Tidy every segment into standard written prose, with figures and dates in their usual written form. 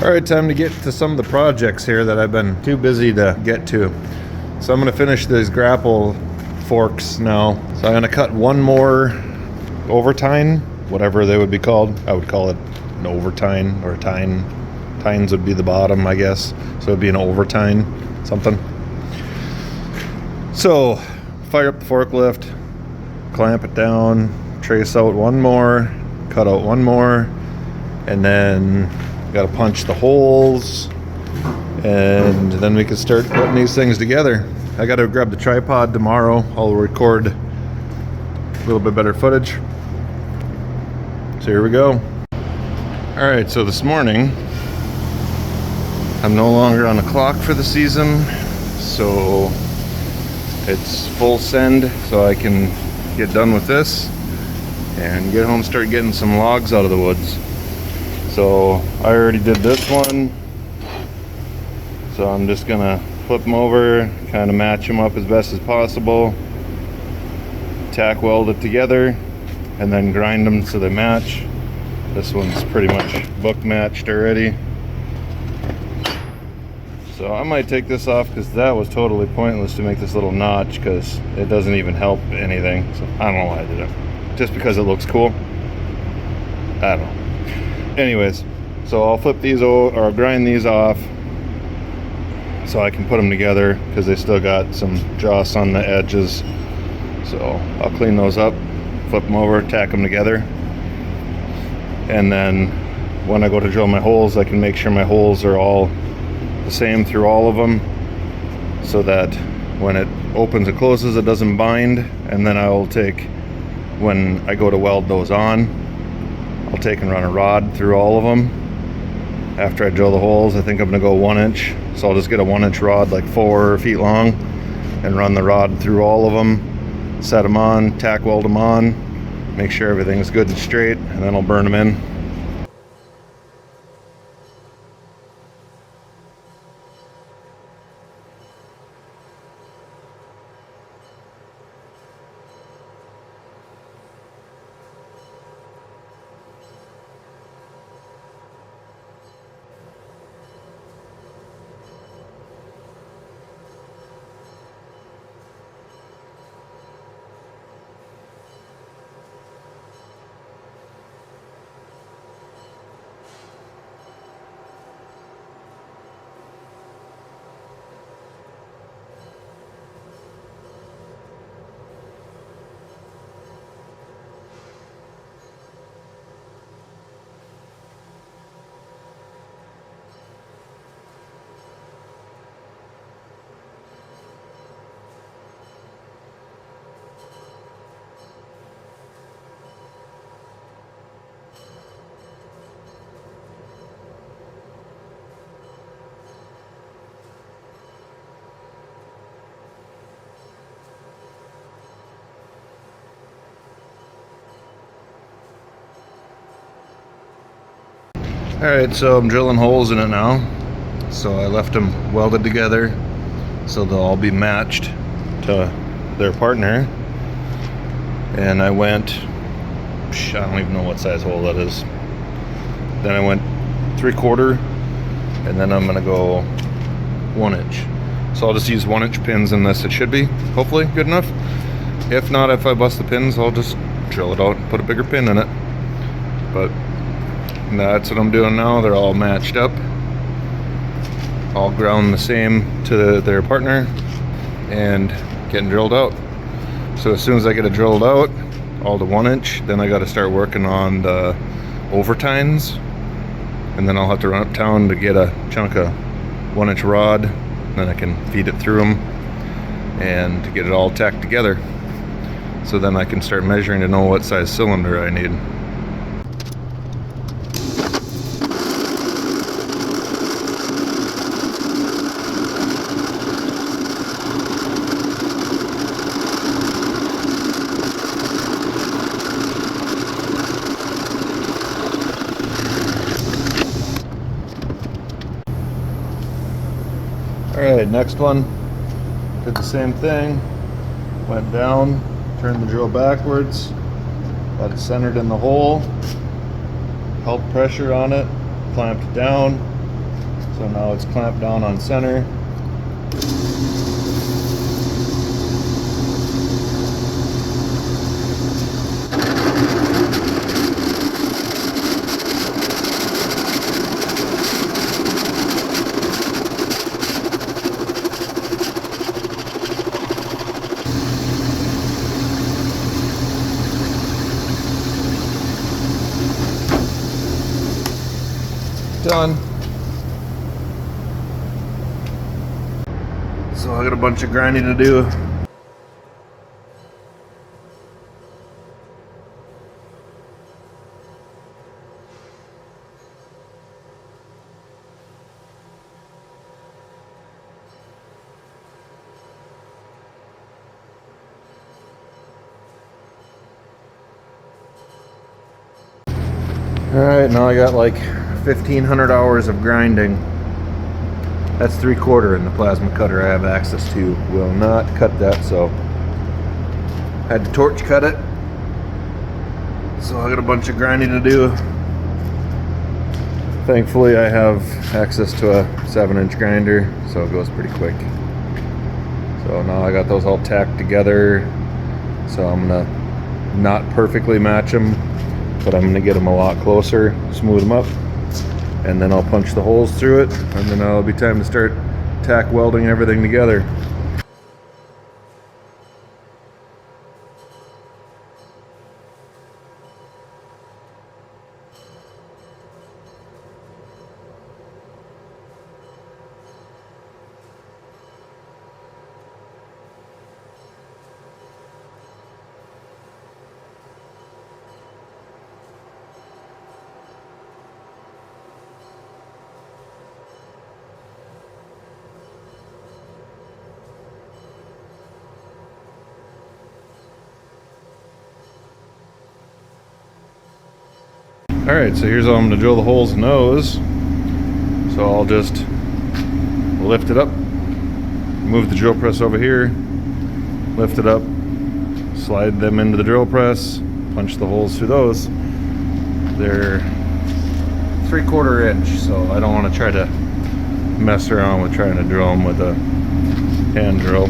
All right, time to get to some of the projects here that I've been too busy to get to. So I'm gonna finish these grapple forks now. So I'm gonna cut one more overtine, whatever they would be called. I would call it an overtine or a tine. Tines would be the bottom, I guess. So it'd be an overtine, something. So fire up the forklift, clamp it down, trace out one more, cut out one more, and then got to punch the holes, and then we can start putting these things together. I got to grab the tripod tomorrow. I'll record a little bit better footage. So here we go. All right, so this morning I'm no longer on the clock for the season, so it's full send, so I can get done with this and get home, start getting some logs out of the woods. So I already did this one, so I'm just gonna flip them over, kind of match them up as best as possible, tack weld it together, and then grind them so they match. This one's pretty much book matched already. So I might take this off because that was totally pointless to make this little notch, because it doesn't even help anything. So I don't know why I did it. Just because it looks cool. I don't know. Anyways, so I'll flip these over, or grind these off so I can put them together, because they still got some dross on the edges. So I'll clean those up, flip them over, tack them together, and then when I go to drill my holes, I can make sure my holes are all the same through all of them, so that when it opens and closes it doesn't bind. And then I will take, when I go to weld those on, I'll take and run a rod through all of them. After I drill the holes, I think I'm gonna go 1 inch. So I'll just get a 1 inch rod, like 4 feet long, and run the rod through all of them, set them on, tack weld them on, make sure everything's good and straight, and then I'll burn them in. Alright, so I'm drilling holes in it now. So I left them welded together so they'll all be matched to their partner. And I went, I don't even know what size hole that is. Then I went 3/4, and then I'm gonna go 1 inch. So I'll just use 1 inch pins in this. It should be, hopefully, good enough. If not, if I bust the pins, I'll just drill it out and put a bigger pin in it. But that's what I'm doing now. They're all matched up, all ground the same to their partner, and getting drilled out. So as soon as I get it drilled out, all to 1 inch, then I got to start working on the overtines, and then I'll have to run uptown to get a chunk of 1 inch rod. Then I can feed it through them and to get it all tacked together. So then I can start measuring to know what size cylinder I need. Alright, next one, did the same thing, went down, turned the drill backwards, got it centered in the hole, held pressure on it, clamped it down, So now it's clamped down on center. Done. So I got a bunch of grinding to do. Alright, now I got like 1,500 hours of grinding. That's 3/4 in the plasma cutter I have access to. Will not cut that, so had to torch cut it. So I got a bunch of grinding to do. Thankfully I have access to a 7-inch grinder, so it goes pretty quick. So now I got those all tacked together. So I'm gonna not perfectly match them, but I'm gonna get them a lot closer, smooth them up, and then I'll punch the holes through it, and then it'll be time to start tack welding everything together. Alright, so here's how I'm going to drill the holes in those. So I'll just lift it up, move the drill press over here, lift it up, slide them into the drill press, punch the holes through those. They're 3/4 inch, so I don't want to try to mess around with trying to drill them with a hand drill.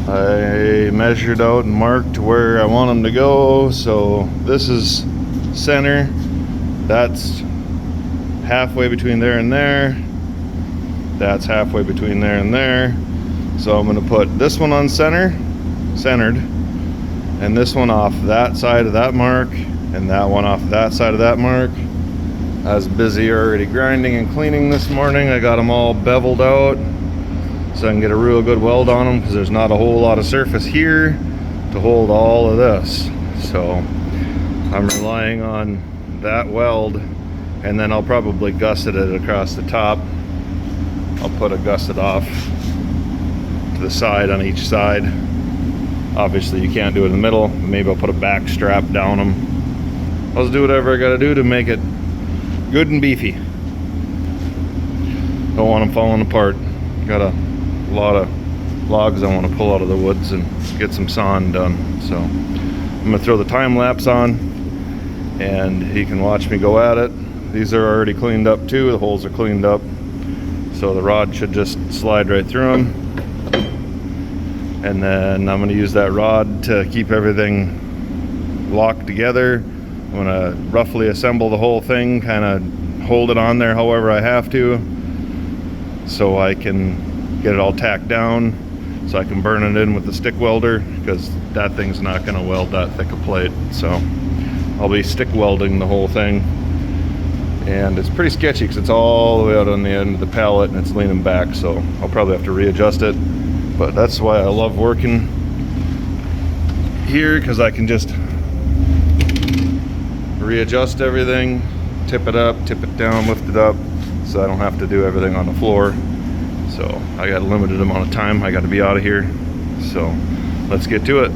I measured out and marked where I want them to go. So this is center. That's halfway between there and there. That's halfway between there and there. So I'm going to put this one on centered, and this one off that side of that mark, and that one off that side of that mark. I was busy already grinding and cleaning this morning. I got them all beveled out so I can get a real good weld on them, because there's not a whole lot of surface here to hold all of this. So I'm relying on that weld, and then I'll probably gusset it across the top. I'll put a gusset off to the side on each side. Obviously you can't do it in the middle. Maybe I'll put a back strap down them. I'll just do whatever I gotta do to make it good and beefy. Don't want them falling apart. Got a lot of logs I want to pull out of the woods and get some sawing done. So I'm gonna throw the time lapse on and he can watch me go at it. These are already cleaned up too, the holes are cleaned up, so the rod should just slide right through them. And then I'm gonna use that rod to keep everything locked together. I'm gonna roughly assemble the whole thing, kind of hold it on there however I have to, so I can get it all tacked down, so I can burn it in with the stick welder, because that thing's not gonna weld that thick a plate. So I'll be stick welding the whole thing, and it's pretty sketchy because it's all the way out on the end of the pallet and it's leaning back, so I'll probably have to readjust it. But that's why I love working here, because I can just readjust everything, tip it up, tip it down, lift it up, so I don't have to do everything on the floor. So I got a limited amount of time, I got to be out of here, so let's get to it.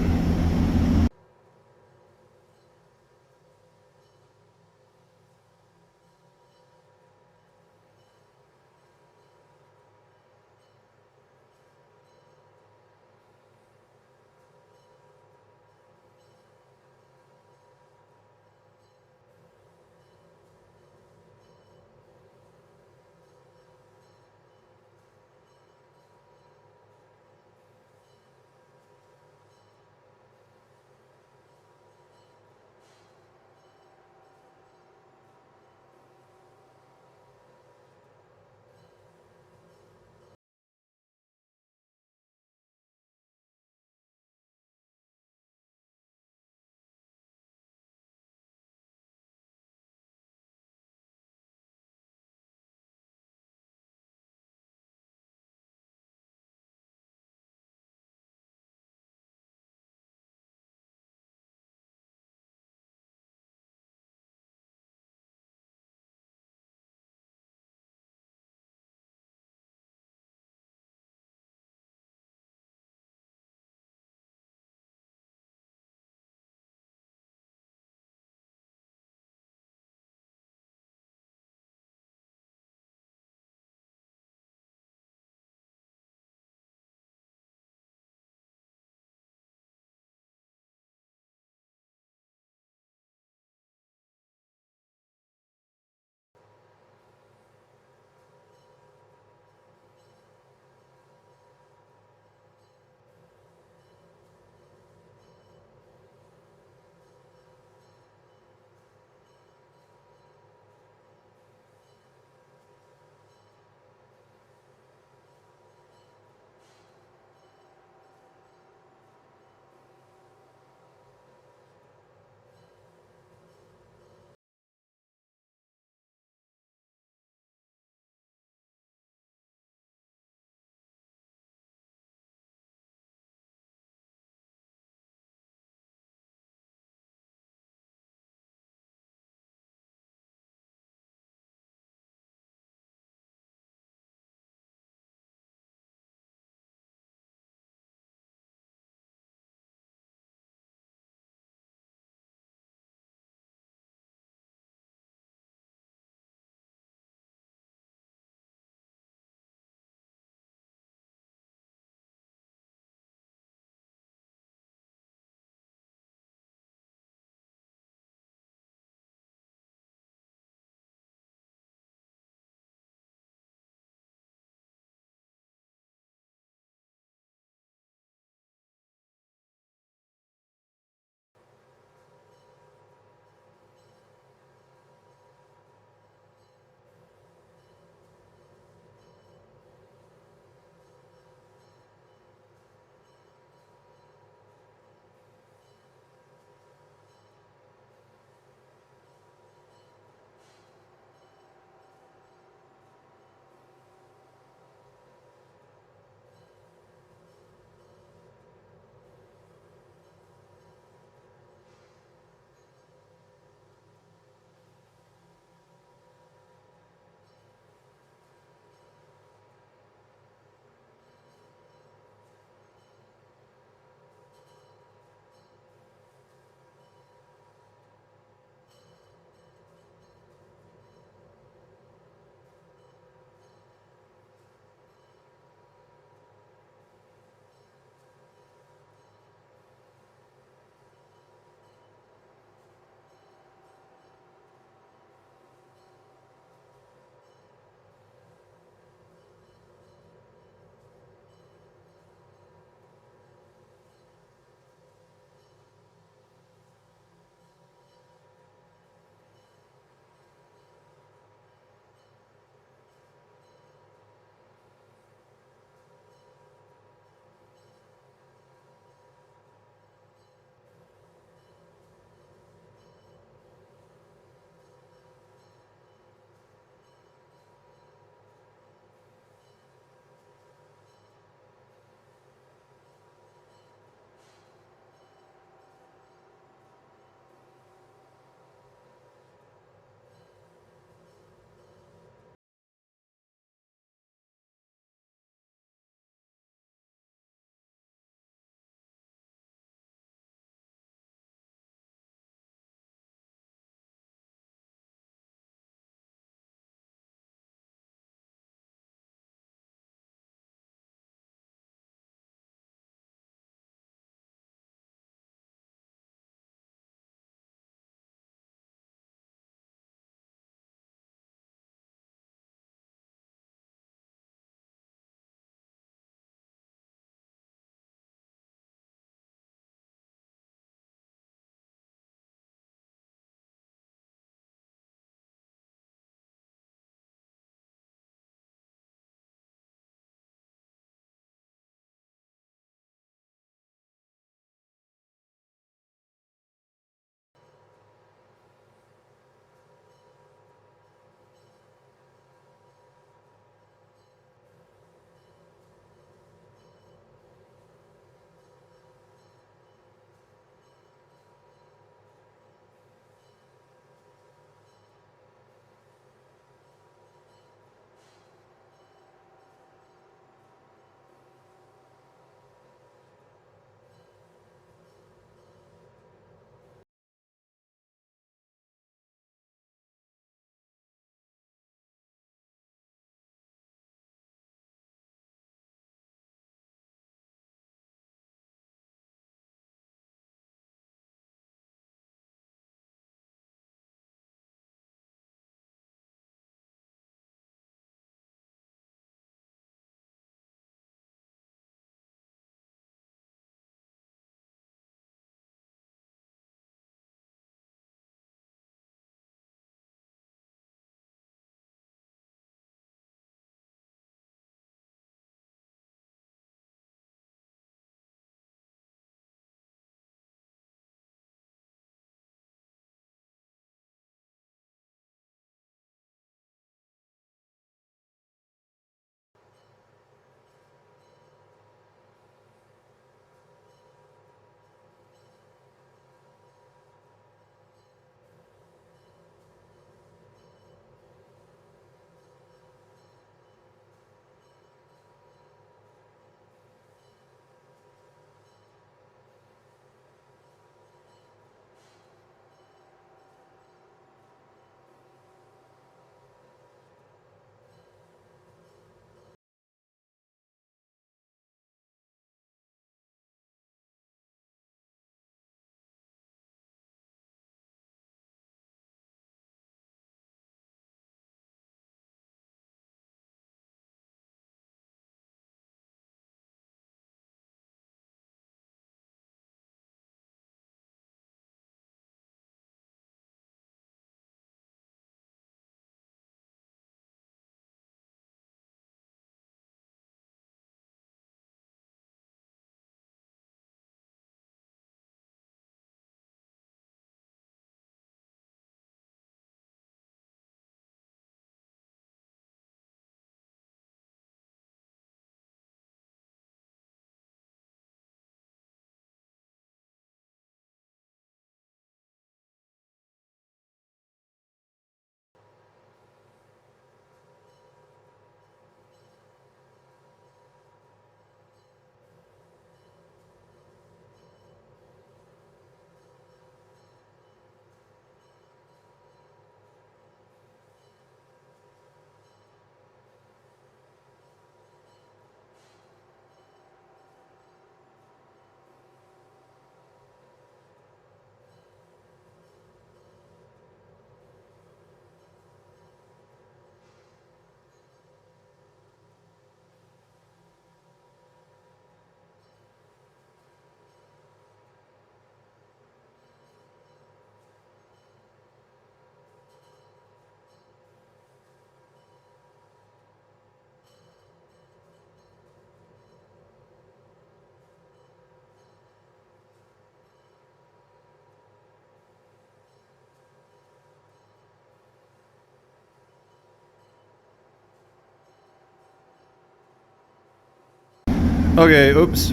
Okay, oops.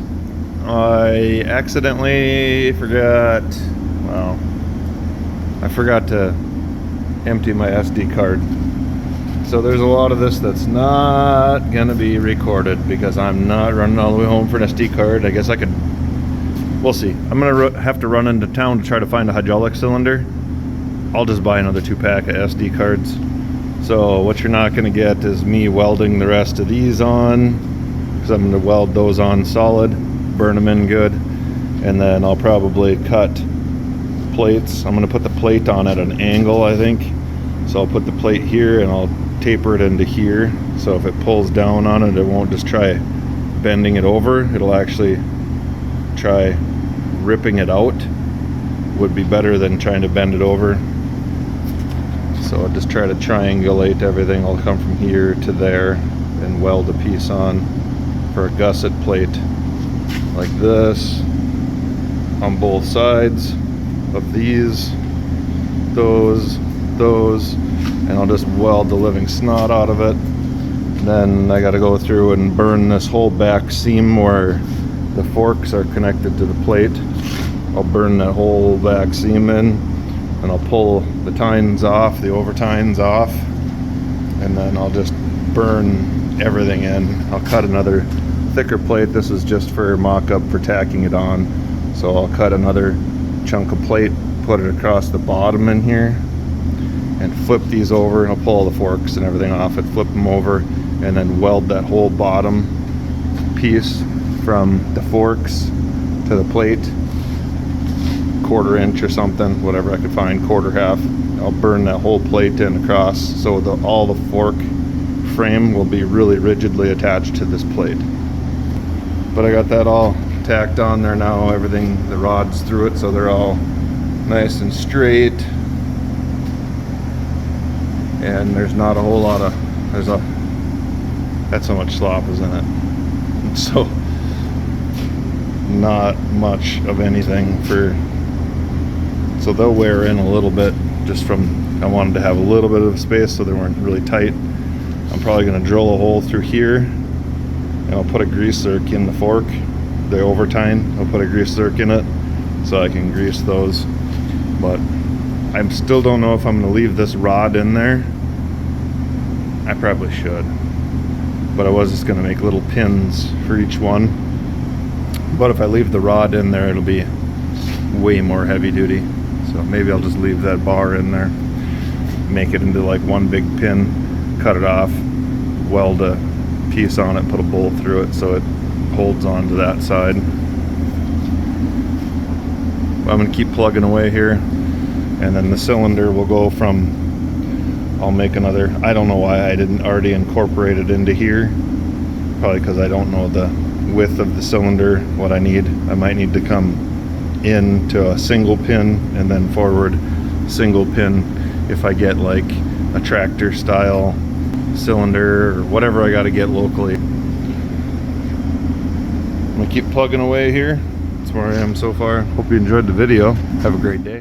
I accidentally forgot, well, I forgot to empty my SD card. So there's a lot of this that's not gonna be recorded because I'm not running all the way home for an SD card. I guess I could, we'll see. I'm gonna have to run into town to try to find a hydraulic cylinder. I'll just buy another 2-pack of SD cards. So what you're not gonna get is me welding the rest of these on, because I'm gonna weld those on solid, burn them in good, and then I'll probably cut plates. I'm gonna put the plate on at an angle, I think. So I'll put the plate here and I'll taper it into here. So if it pulls down on it, it won't just try bending it over. It'll actually try ripping it out. Would be better than trying to bend it over. So I'll just try to triangulate everything. I'll come from here to there and weld a piece on for a gusset plate like this on both sides of these, those, and I'll just weld the living snot out of it. Then I got to go through and burn this whole back seam where the forks are connected to the plate. I'll burn that whole back seam in, and I'll pull the tines off, the over tines off, and then I'll just burn everything in. I'll cut another thicker plate. This is just for mock-up for tacking it on. So I'll cut another chunk of plate, put it across the bottom in here, and flip these over, and I'll pull all the forks and everything off it, flip them over, and then weld that whole bottom piece from the forks to the plate, 1/4 inch or something, whatever I could find, 1/4 half. I'll burn that whole plate in across, so all the fork frame will be really rigidly attached to this plate. But I got that all tacked on there now, everything, the rods through it, so they're all nice and straight. And there's not a whole lot of, that's how much slop is in it. So not much of anything for, so they'll wear in a little bit just from, I wanted to have a little bit of space so they weren't really tight. I'm probably going to drill a hole through here, and I'll put a grease zerk in the fork, the overtine. I'll put a grease zerk in it so I can grease those. But I still don't know if I'm going to leave this rod in there. I probably should, but I was just going to make little pins for each one. But if I leave the rod in there, it'll be way more heavy duty. So maybe I'll just leave that bar in there, make it into like one big pin, cut it off, weld a piece on it, put a bolt through it so it holds on to that side. I'm going to keep plugging away here, and then the cylinder will go from, I'll make another, I don't know why I didn't already incorporate it into here, probably because I don't know the width of the cylinder, what I need. I might need to come into a single pin and then forward single pin if I get like a tractor style cylinder or whatever I got to get locally. I'm gonna keep plugging away here. That's where I am so far. Hope you enjoyed the video. Have a great day.